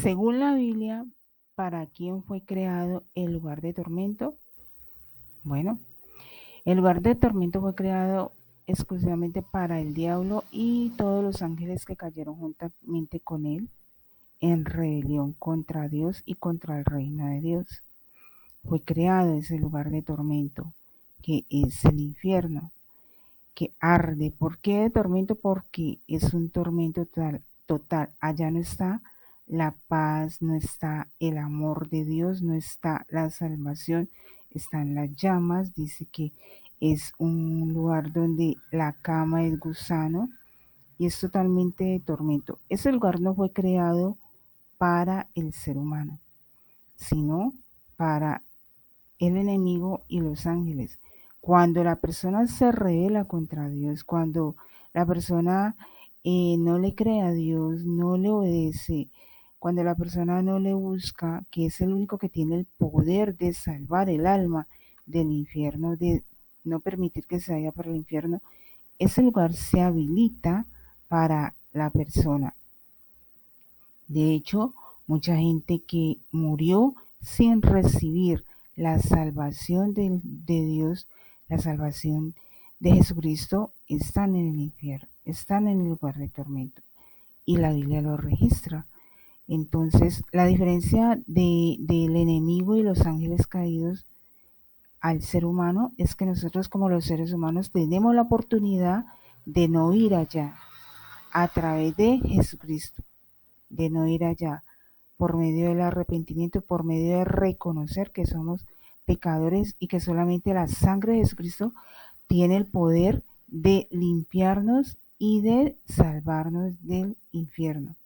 Según la Biblia, ¿para quién fue creado el lugar de tormento? Bueno, el lugar de tormento fue creado exclusivamente para el diablo y todos los ángeles que cayeron juntamente con él en rebelión contra Dios y contra el reino de Dios. Fue creado ese lugar de tormento, que es el infierno, que arde. ¿Por qué de tormento? Porque es un tormento total, total. Allá no está la paz, no está el amor de Dios, no está la salvación, están las llamas. Dice que es un lugar donde la cama es gusano y es totalmente de tormento. Ese lugar no fue creado para el ser humano, sino para el enemigo y los ángeles. Cuando la persona se revela contra Dios, cuando la persona no le cree a Dios, no le obedece, cuando la persona no le busca, que es el único que tiene el poder de salvar el alma del infierno, de no permitir que se vaya para el infierno, ese lugar se habilita para la persona. De hecho, mucha gente que murió sin recibir la salvación de Dios, la salvación de Jesucristo, están en el infierno, están en el lugar de tormento. Y la Biblia lo registra. Entonces, la diferencia del enemigo y los ángeles caídos al ser humano es que nosotros como los seres humanos tenemos la oportunidad de no ir allá a través de Jesucristo, de no ir allá por medio del arrepentimiento, por medio de reconocer que somos pecadores y que solamente la sangre de Jesucristo tiene el poder de limpiarnos y de salvarnos del infierno,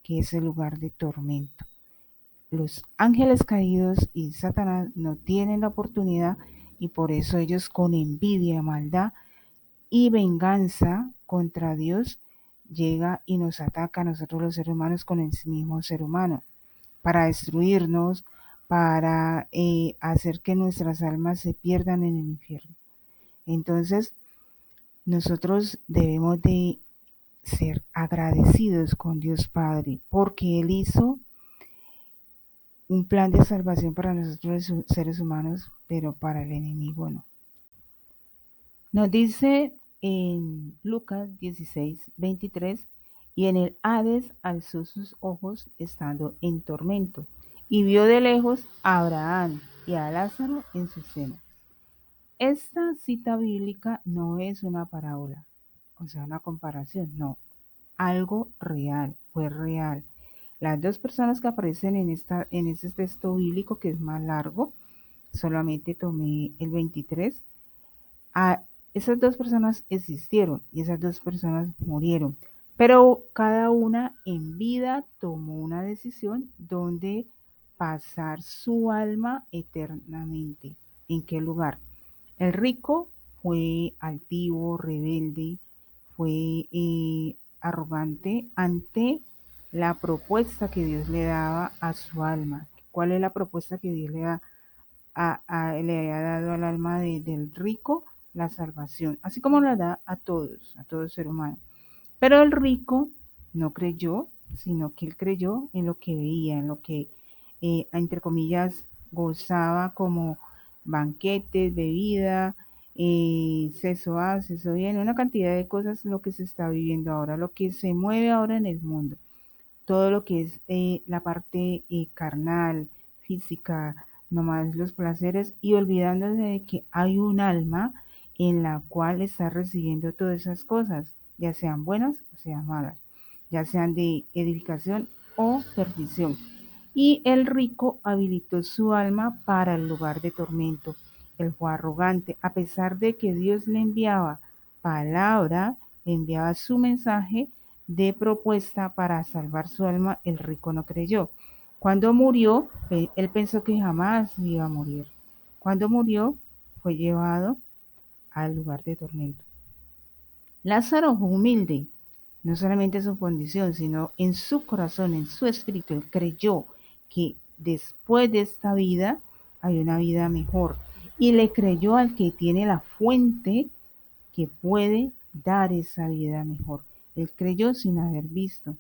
que es el lugar de tormento. Los ángeles caídos y Satanás no tienen la oportunidad y por eso ellos con envidia, maldad y venganza contra Dios llega y nos ataca a nosotros los seres humanos con el mismo ser humano para destruirnos, para hacer que nuestras almas se pierdan en el infierno. Entonces, nosotros debemos de ser agradecidos con Dios Padre, porque Él hizo un plan de salvación para nosotros los seres humanos, pero para el enemigo no. Nos dice en Lucas 16:23, y en el Hades alzó sus ojos estando en tormento, y vio de lejos a Abraham y a Lázaro en su seno. Esta cita bíblica no es una parábola, o sea, una comparación, no, algo real, fue real. Las dos personas que aparecen en este texto bíblico, que es más largo, solamente tomé el 23, a esas dos personas existieron y esas dos personas murieron, pero cada una en vida tomó una decisión donde pasar su alma eternamente. ¿En qué lugar? El rico fue altivo, rebelde, fue arrogante ante la propuesta que Dios le daba a su alma. ¿Cuál es la propuesta que Dios le da le haya dado al alma del rico? La salvación, así como la da a todo ser humano. Pero el rico no creyó, sino que él creyó en lo que veía, en lo que, entre comillas, gozaba como banquetes, bebida, sexo A, sexo bien, una cantidad de cosas, lo que se está viviendo ahora, lo que se mueve ahora en el mundo, todo lo que es la parte carnal, física, nomás los placeres y olvidándose de que hay un alma en la cual está recibiendo todas esas cosas, ya sean buenas o sean malas, ya sean de edificación o perdición. Y el rico habilitó su alma para el lugar de tormento. Él fue arrogante, a pesar de que Dios le enviaba palabra, le enviaba su mensaje de propuesta para salvar su alma, el rico no creyó. Cuando murió, él pensó que jamás iba a morir. Cuando murió, fue llevado al lugar de tormento. Lázaro fue humilde, no solamente en su condición, sino en su corazón, en su espíritu. Él creyó que después de esta vida hay una vida mejor. Y le creyó al que tiene la fuente que puede dar esa vida mejor. Él creyó sin haber visto.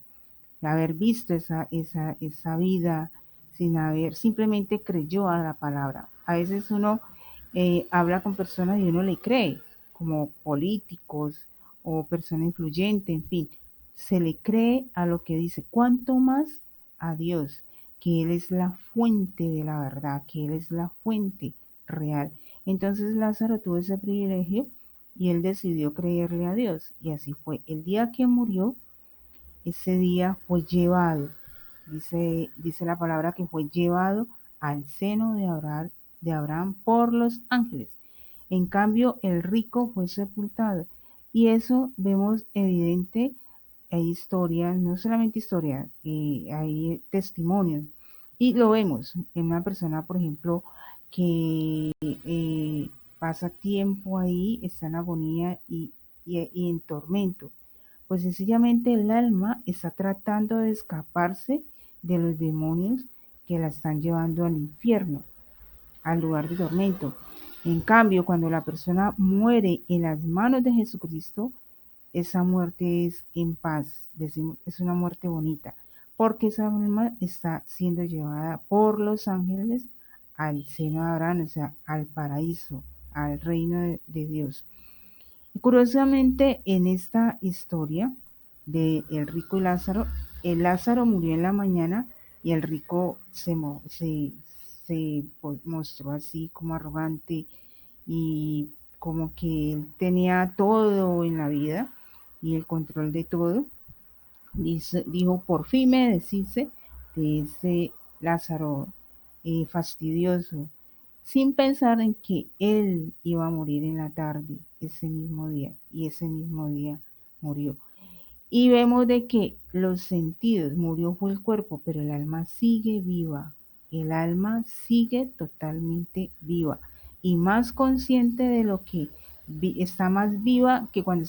haber visto esa vida, sin haber, simplemente creyó a la palabra. A veces uno habla con personas y uno le cree, como políticos o persona influyente, en fin, se le cree a lo que dice, cuanto más a Dios, que Él es la fuente de la verdad, que Él es la fuente real. Entonces Lázaro tuvo ese privilegio y él decidió creerle a Dios. Y así fue. El día que murió, ese día fue llevado, dice la palabra que fue llevado al seno de Abraham por los ángeles. En cambio, el rico fue sepultado. Y eso vemos evidente, hay historias, no solamente historias, hay testimonios. Y lo vemos en una persona, por ejemplo, que pasa tiempo ahí, está en agonía y en tormento. Pues sencillamente el alma está tratando de escaparse de los demonios que la están llevando al infierno, al lugar de tormento. En cambio, cuando la persona muere en las manos de Jesucristo, esa muerte es en paz, decimos, es una muerte bonita, porque esa alma está siendo llevada por los ángeles al seno de Abraham, o sea, al paraíso, al reino de Dios. Y curiosamente, en esta historia de el rico y Lázaro, el Lázaro murió en la mañana y el rico se mostró así como arrogante y como que él tenía todo en la vida y el control de todo. Dijo, por fin me deshice de ese Lázaro fastidioso, sin pensar en que él iba a morir en la tarde ese mismo día, y ese mismo día murió. Y vemos de que los sentidos, murió fue el cuerpo, pero el alma sigue viva. El alma sigue totalmente viva y más consciente de lo que está más viva que cuando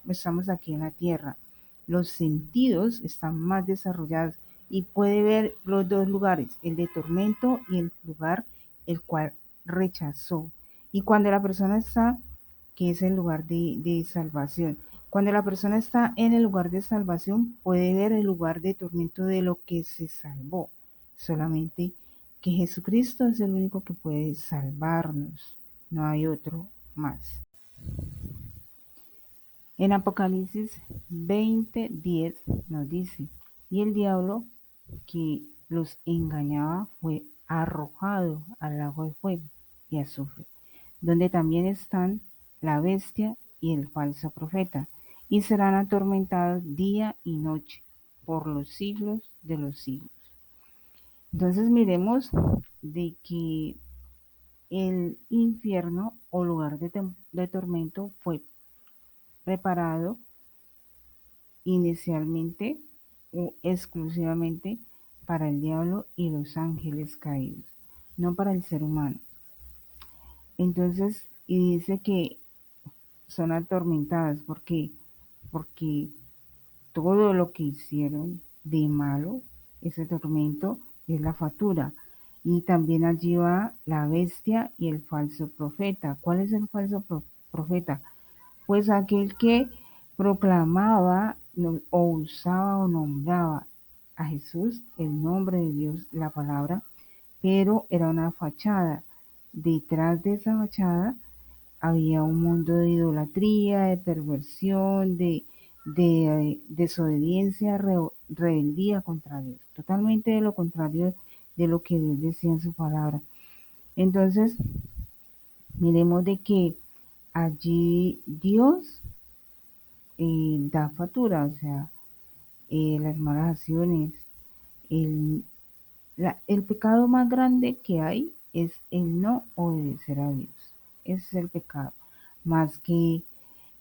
estamos aquí en la tierra. Los sentidos están más desarrollados y puede ver los dos lugares, el de tormento y el lugar el cual rechazó. Y cuando la persona está, que es el lugar de salvación, cuando la persona está en el lugar de salvación, puede ver el lugar de tormento de lo que se salvó. Solamente que Jesucristo es el único que puede salvarnos. No hay otro más. En Apocalipsis 20:10 nos dice, y el diablo que los engañaba fue arrojado al lago de fuego y azufre, donde también están la bestia y el falso profeta, y serán atormentados día y noche por los siglos de los siglos. Entonces miremos de que el infierno o lugar de tormento fue preparado inicialmente o exclusivamente para el diablo y los ángeles caídos, no para el ser humano. Entonces, y dice que son atormentadas porque todo lo que hicieron de malo, ese tormento es la factura. Y también allí va la bestia y el falso profeta. ¿Cuál es el falso profeta? Pues aquel que proclamaba o usaba o nombraba a Jesús, el nombre de Dios, la palabra, pero era una fachada. Detrás de esa fachada había un mundo de idolatría, de perversión, de desobediencia, rebeldía contra Dios. Totalmente de lo contrario de lo que Dios decía en su palabra. Entonces, miremos de que allí Dios da factura, o sea, las malas acciones, el, el pecado más grande que hay es el no obedecer a Dios. Ese es el pecado. Más que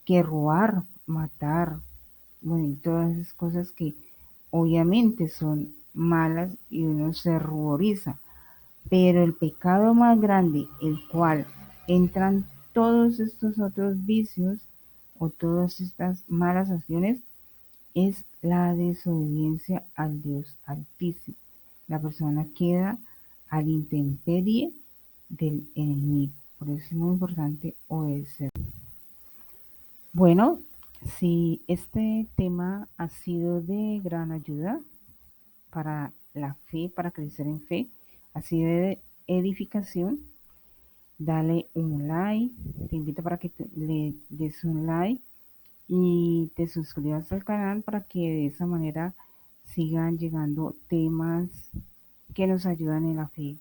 robar, matar, bueno, y todas esas cosas que obviamente son malas y uno se ruboriza. Pero el pecado más grande, el cual entran todos estos otros vicios o todas estas malas acciones, es la desobediencia al Dios Altísimo. La persona queda a la intemperie del enemigo. Por eso es muy importante obedecer. Bueno, Si este tema ha sido de gran ayuda para la fe, para crecer en fe, ha sido de edificación, dale un like, te invito para que le des un like y te suscribas al canal para que de esa manera sigan llegando temas que nos ayudan en la fe,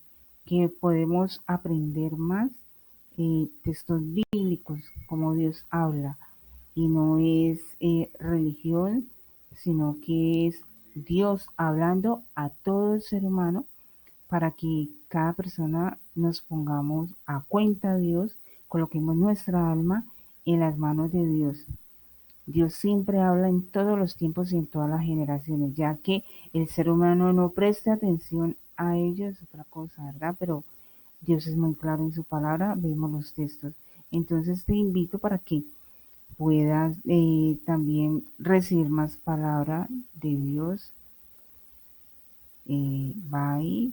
que podemos aprender más textos bíblicos, como Dios habla, y no es religión, sino que es Dios hablando a todo el ser humano para que cada persona nos pongamos a cuenta de Dios, coloquemos nuestra alma en las manos de Dios. Dios siempre habla en todos los tiempos y en todas las generaciones, ya que el ser humano no presta atención a ello, es otra cosa, ¿verdad? Pero Dios es muy claro en su palabra, vemos los textos. Entonces te invito para que puedas también recibir más palabra de Dios. Bye.